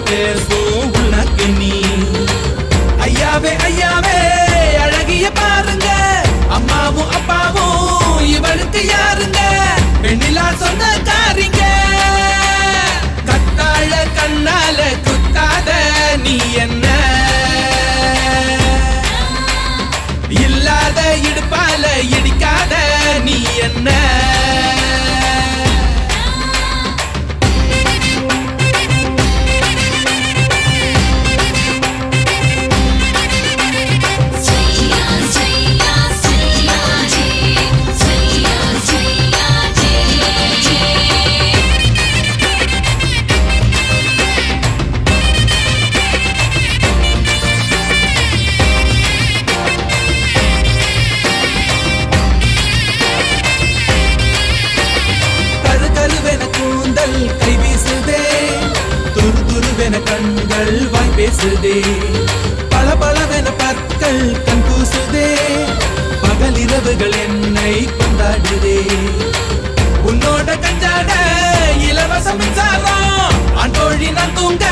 பேசும் உனக்கு நீ ஐயாவே ஐயாவே அழகிய பாருங்க அம்மாவும் அப்பாவும் இவளுக்கு யாருங்க பெண்ணிலா சொந்தக்காரிங்க கத்தாழ கண்ணால குத்தாத நீ என்ன இல்லாத இடுப்பால இடிக்காத நீ என்ன கை வீசுதே துரு துருவென கண்கள் வாய் பேசுதே பல பலவென பற்கள் கண் கூசுதே பகலிரவுகள் என்னை கொண்டாடுதே உன்னோட கஞ்சாட இலவச மின்சாரம் ஆண்டோழி நான் தூங்க